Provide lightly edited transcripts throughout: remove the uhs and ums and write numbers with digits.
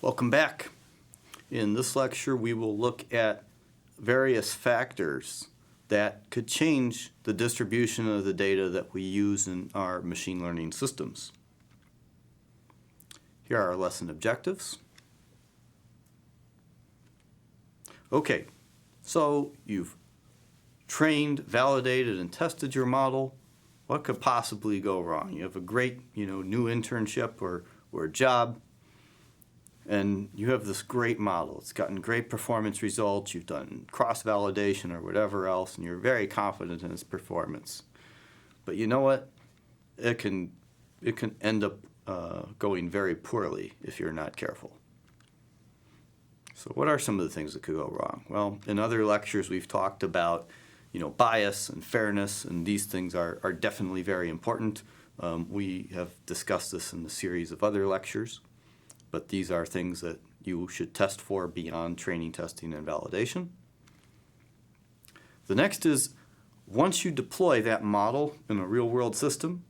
Welcome back. In this lecture, we will look at various factors that could change the distribution of the data that we use in our machine learning systems. Here are our lesson objectives. Okay, so you've trained, validated, and tested your model. What could possibly go wrong? You have a great, new internship or job, and you have this great model. It's gotten great performance results. You've done cross-validation or whatever else, and you're very confident in its performance. But you know what? It can end up going very poorly if you're not careful. So what are some of the things that could go wrong? Well, in other lectures we've talked about bias and fairness, and these things are definitely very important. We have discussed this in a series of other lectures, but these are things that you should test for beyond training, testing, and validation. The next is, once you deploy that model in a real-world system,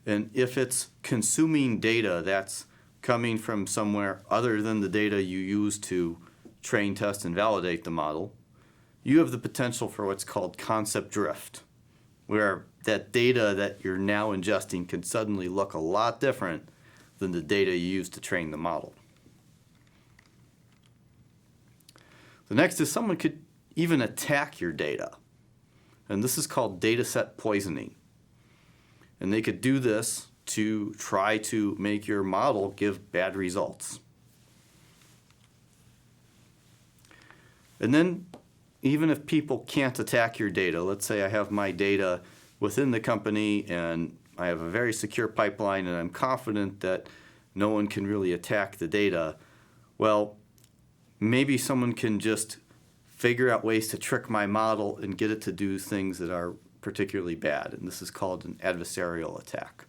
and if it's consuming data that's coming from somewhere other than the data you use to train, test, and validate the model, you have the potential for what's called concept drift, where that data that you're now ingesting can suddenly look a lot different than the data you used to train the model. The next is someone could even attack your data, and this is called data set poisoning. And they could do this to try to make your model give bad results. And then, even if people can't attack your data, let's say I have my data within the company and I have a very secure pipeline and I'm confident that no one can really attack the data, well, maybe someone can just figure out ways to trick my model and get it to do things that are particularly bad, and this is called an adversarial attack.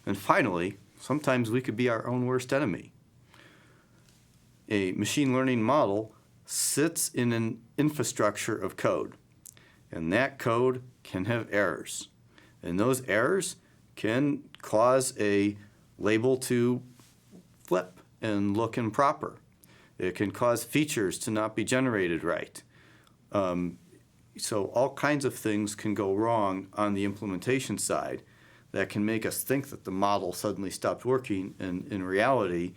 And finally, sometimes we could be our own worst enemy. A machine learning model sits in an infrastructure of code, and that code can have errors. And those errors can cause a label to flip and look improper. It can cause features to not be generated right. So all kinds of things can go wrong on the implementation side that can make us think that the model suddenly stopped working, and in reality,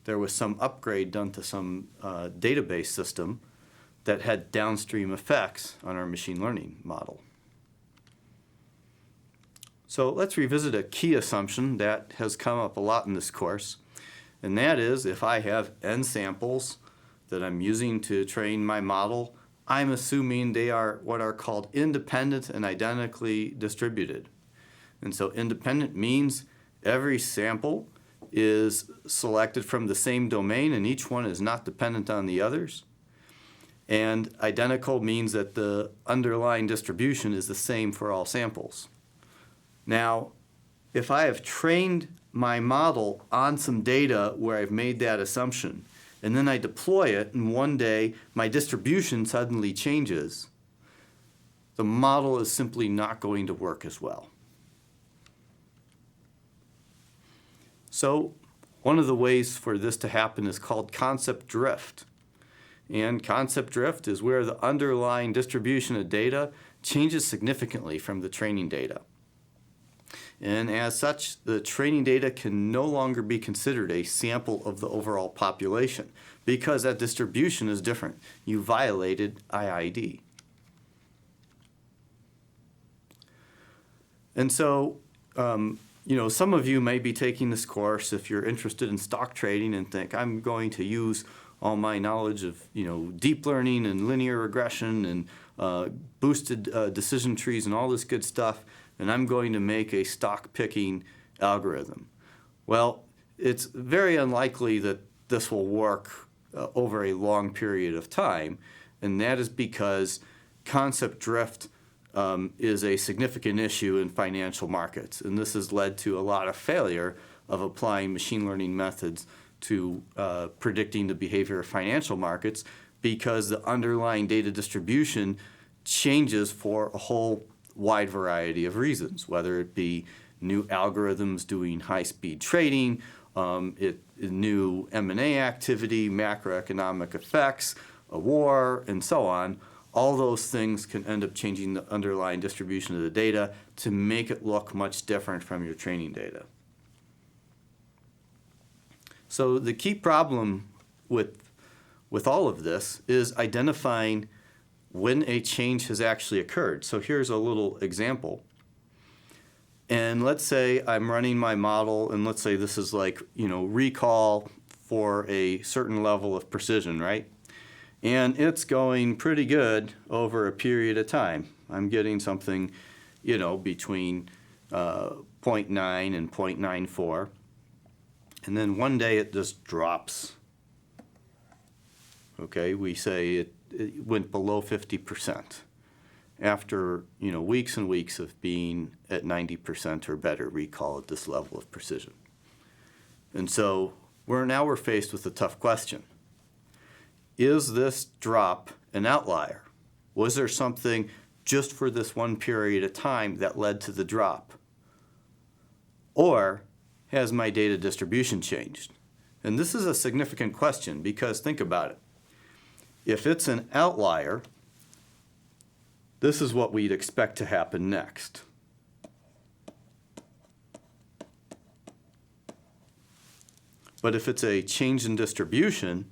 there was some upgrade done to some database system that had downstream effects on our machine learning model. So let's revisit a key assumption that has come up a lot in this course, and that is if I have n samples that I'm using to train my model, I'm assuming they are what are called independent and identically distributed. And so independent means every sample is selected from the same domain and each one is not dependent on the others. And identical means that the underlying distribution is the same for all samples. Now, if I have trained my model on some data where I've made that assumption, and then I deploy it, and one day my distribution suddenly changes, the model is simply not going to work as well. So one of the ways for this to happen is called concept drift. And concept drift is where the underlying distribution of data changes significantly from the training data. And as such, the training data can no longer be considered a sample of the overall population because that distribution is different. You violated IID. And so, some of you may be taking this course if you're interested in stock trading and think, I'm going to use all my knowledge of, deep learning and linear regression and boosted decision trees and all this good stuff, and I'm going to make a stock picking algorithm. Well, it's very unlikely that this will work over a long period of time, and that is because concept drift is a significant issue in financial markets, and this has led to a lot of failure of applying machine learning methods to predicting the behavior of financial markets because the underlying data distribution changes for a whole wide variety of reasons, whether it be new algorithms doing high-speed trading, new M&A activity, macroeconomic effects, a war, and so on. All those things can end up changing the underlying distribution of the data to make it look much different from your training data. So the key problem with all of this is identifying when a change has actually occurred. So here's a little example. And let's say I'm running my model, and let's say this is like, recall for a certain level of precision, right? And it's going pretty good over a period of time. I'm getting something, between 0.9 and 0.94. And then one day it just drops. Okay, we say it went below 50% after, weeks and weeks of being at 90% or better recall at this level of precision. And so we're faced with a tough question. Is this drop an outlier? Was there something just for this one period of time that led to the drop? Or has my data distribution changed? And this is a significant question because think about it. If it's an outlier, this is what we'd expect to happen next. But if it's a change in distribution,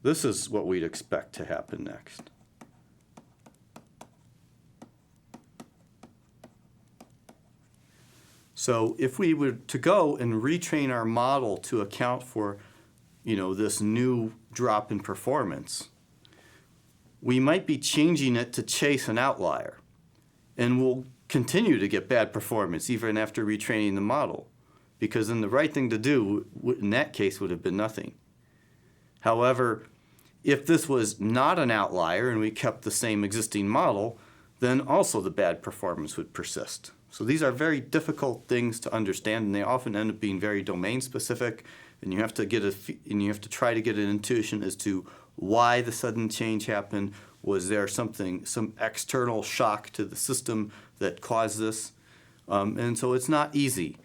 this is what we'd expect to happen next. So if we were to go and retrain our model to account for, this new drop in performance, we might be changing it to chase an outlier. And we'll continue to get bad performance even after retraining the model, because then the right thing to do in that case would have been nothing. However, if this was not an outlier and we kept the same existing model, then also the bad performance would persist. So these are very difficult things to understand, and they often end up being very domain specific, and you have to try to get an intuition as to why the sudden change happened. Was there some external shock to the system that caused this? And so it's not easy.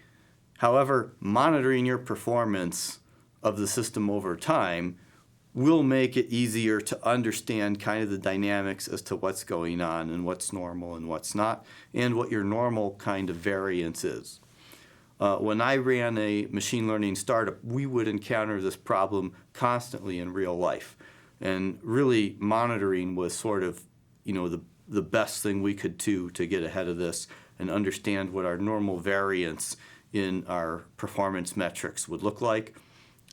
However, monitoring your performance of the system over time will make it easier to understand kind of the dynamics as to what's going on and what's normal and what's not, and what your normal kind of variance is. When I ran a machine learning startup, we would encounter this problem constantly in real life. And really monitoring was sort of, the best thing we could do to get ahead of this and understand what our normal variance in our performance metrics would look like.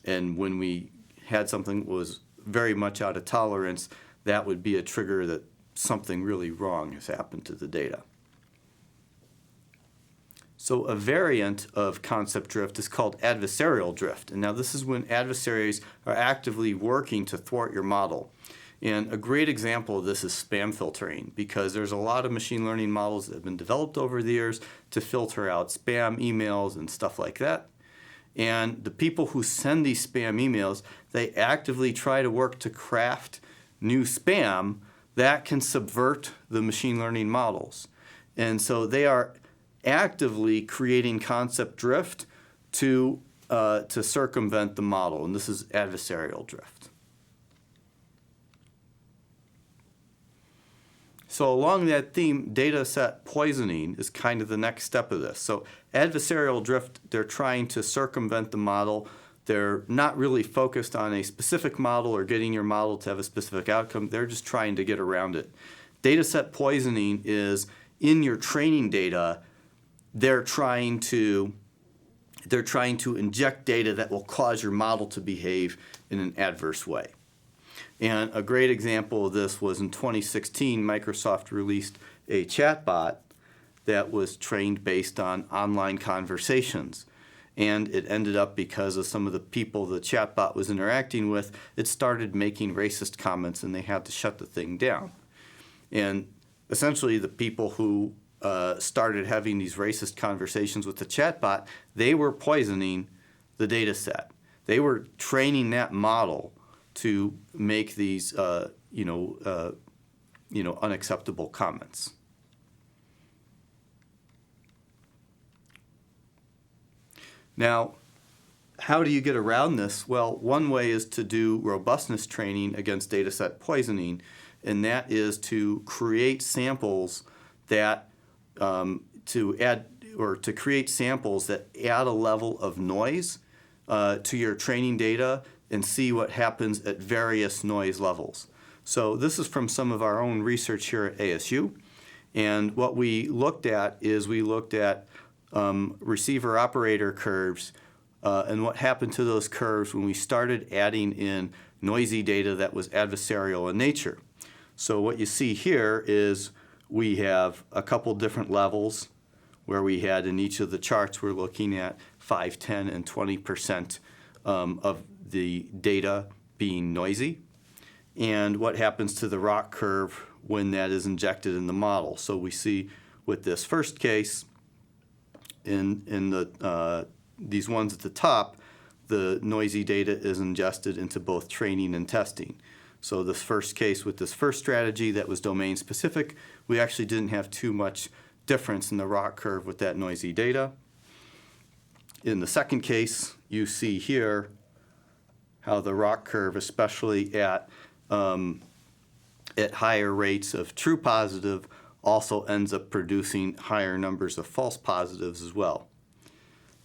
And when we had something that was very much out of tolerance, that would be a trigger that something really wrong has happened to the data. So a variant of concept drift is called adversarial drift. And now this is when adversaries are actively working to thwart your model. And a great example of this is spam filtering, because there's a lot of machine learning models that have been developed over the years to filter out spam emails and stuff like that. And the people who send these spam emails, they actively try to work to craft new spam that can subvert the machine learning models. And so they are actively creating concept drift to circumvent the model, and this is adversarial drift. So along that theme, data set poisoning is kind of the next step of this. So adversarial drift, they're trying to circumvent the model. They're not really focused on a specific model or getting your model to have a specific outcome. They're just trying to get around it. Data set poisoning is in your training data, they're trying to inject data that will cause your model to behave in an adverse way. And a great example of this was in 2016, Microsoft released a chatbot that was trained based on online conversations. And it ended up, because of some of the people the chatbot was interacting with, it started making racist comments, and they had to shut the thing down. And essentially the people who started having these racist conversations with the chatbot, they were poisoning the data set. They were training that model to make these unacceptable comments. Now, how do you get around this? Well, one way is to do robustness training against dataset poisoning, and that is to create samples that to create samples that add a level of noise to your training data and see what happens at various noise levels. So this is from some of our own research here at ASU, and what we looked at is receiver operator curves and what happened to those curves when we started adding in noisy data that was adversarial in nature. So what you see here is we have a couple different levels where we had in each of the charts we're looking at 5, 10, and 20% of the data being noisy, and what happens to the ROC curve when that is injected in the model. So we see with this first case, in these ones at the top, the noisy data is ingested into both training and testing. So this first case with this first strategy that was domain specific, we actually didn't have too much difference in the ROC curve with that noisy data. In the second case, you see here how the ROC curve, especially at higher rates of true positive, also ends up producing higher numbers of false positives as well.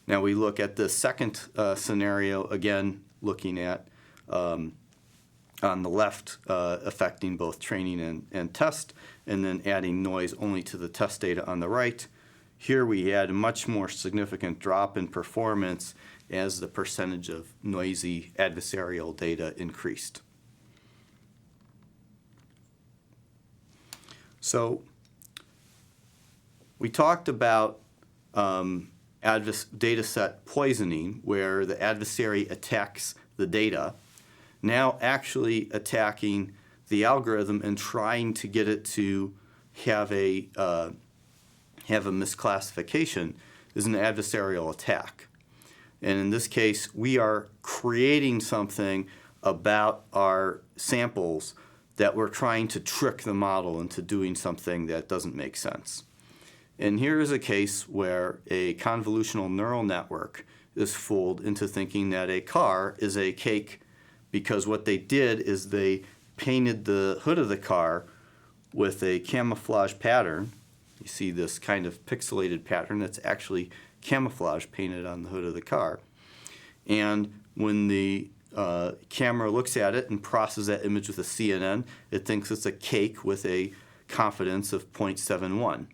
Now we look at the second scenario, again looking at on the left affecting both training and test, and then adding noise only to the test data on the right. Here we had a much more significant drop in performance as the percentage of noisy adversarial data increased. So we talked about data set poisoning, where the adversary attacks the data, now actually attacking the algorithm and trying to get it to have a misclassification is an adversarial attack. And in this case, we are creating something about our samples that we're trying to trick the model into doing something that doesn't make sense. And here is a case where a convolutional neural network is fooled into thinking that a car is a cake, because what they did is they painted the hood of the car with a camouflage pattern. You see this kind of pixelated pattern that's actually camouflage painted on the hood of the car. And when the camera looks at it and processes that image with a CNN, it thinks it's a cake with a confidence of 0.71.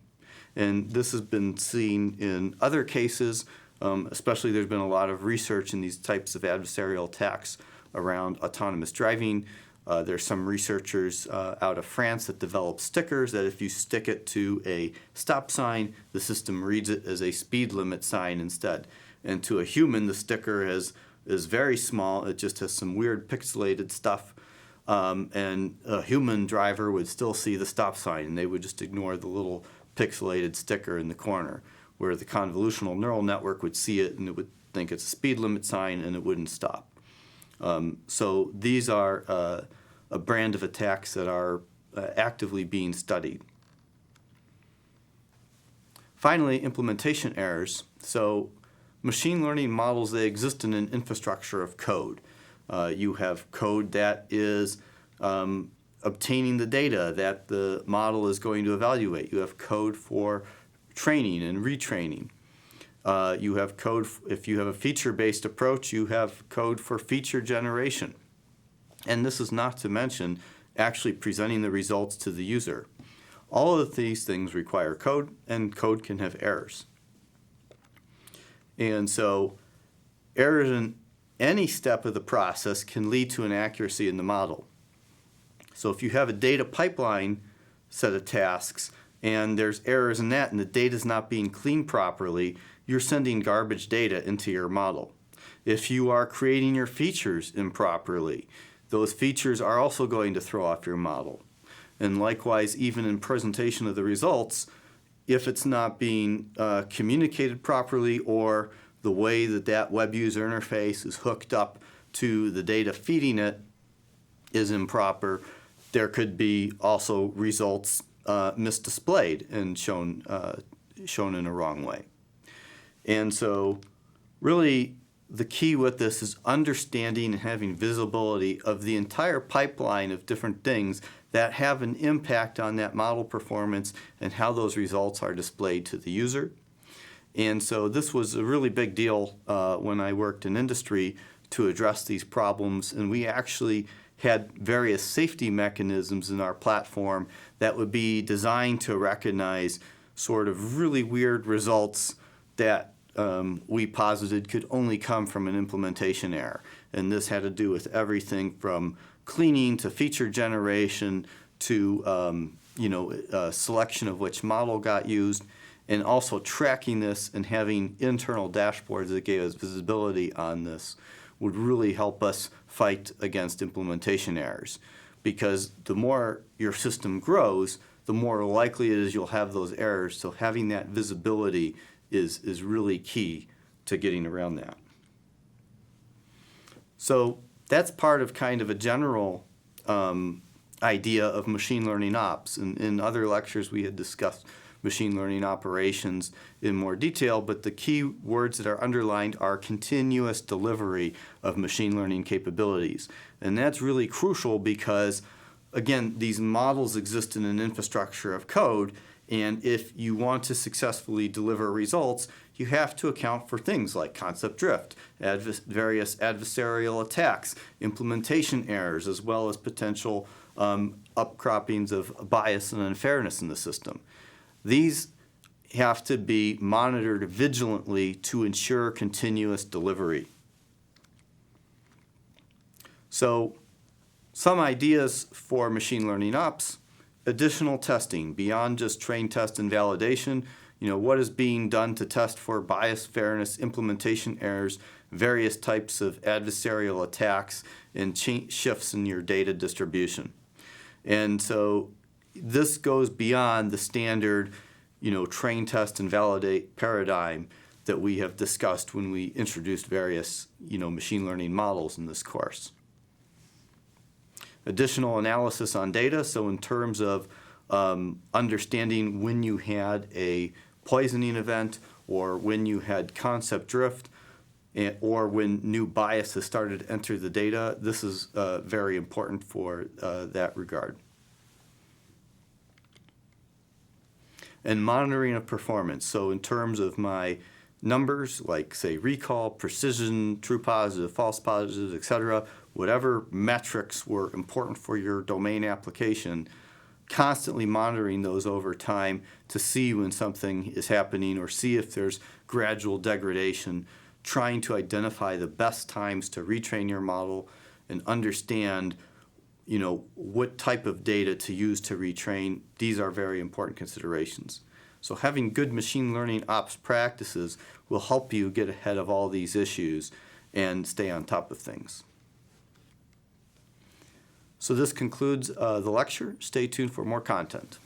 And this has been seen in other cases, especially there's been a lot of research in these types of adversarial attacks around autonomous driving. There's some researchers out of France that develop stickers that if you stick it to a stop sign, the system reads it as a speed limit sign instead. And to a human, the sticker is very small. It just has some weird pixelated stuff. And a human driver would still see the stop sign, and they would just ignore the little pixelated sticker in the corner, where the convolutional neural network would see it and it would think it's a speed limit sign and it wouldn't stop. So these are a brand of attacks that are actively being studied. Finally, implementation errors. So machine learning models, they exist in an infrastructure of code. You have code that is obtaining the data that the model is going to evaluate. You have code for training and retraining. You have code, if you have a feature-based approach, you have code for feature generation. And this is not to mention actually presenting the results to the user. All of these things require code, and code can have errors. And so errors in any step of the process can lead to inaccuracy in the model. So if you have a data pipeline set of tasks and there's errors in that and the data is not being cleaned properly, you're sending garbage data into your model. If you are creating your features improperly, those features are also going to throw off your model. And likewise, even in presentation of the results, if it's not being communicated properly, or the way that that web user interface is hooked up to the data feeding it is improper, there could be also results misdisplayed and shown in a wrong way. And so really the key with this is understanding and having visibility of the entire pipeline of different things that have an impact on that model performance and how those results are displayed to the user. And so this was a really big deal when I worked in industry to address these problems, and we actually had various safety mechanisms in our platform that would be designed to recognize sort of really weird results that we posited could only come from an implementation error. And this had to do with everything from cleaning to feature generation to selection of which model got used, and also tracking this and having internal dashboards that gave us visibility on this would really help us fight against implementation errors. Because the more your system grows, the more likely it is you'll have those errors. So having that visibility is really key to getting around that. So that's part of kind of a general idea of machine learning ops. In other lectures we had discussed machine learning operations in more detail, but the key words that are underlined are continuous delivery of machine learning capabilities. And that's really crucial because, again, these models exist in an infrastructure of code, and if you want to successfully deliver results, you have to account for things like concept drift, various adversarial attacks, implementation errors, as well as potential upcroppings of bias and unfairness in the system. These have to be monitored vigilantly to ensure continuous delivery. So, some ideas for machine learning ops: additional testing beyond just train, test, and validation. What is being done to test for bias, fairness, implementation errors, various types of adversarial attacks, and shifts in your data distribution. And so this goes beyond the standard, train, test, and validate paradigm that we have discussed when we introduced various, machine learning models in this course. Additional analysis on data, so in terms of understanding when you had a poisoning event or when you had concept drift or when new bias has started to enter the data, this is very important for that regard. And monitoring of performance, so in terms of my numbers, like say recall, precision, true positive, false positives, etc., whatever metrics were important for your domain application, constantly monitoring those over time to see when something is happening or see if there's gradual degradation, trying to identify the best times to retrain your model and understand what type of data to use to retrain. These are very important considerations. So having good machine learning ops practices will help you get ahead of all these issues and stay on top of things. So this concludes the lecture. Stay tuned for more content.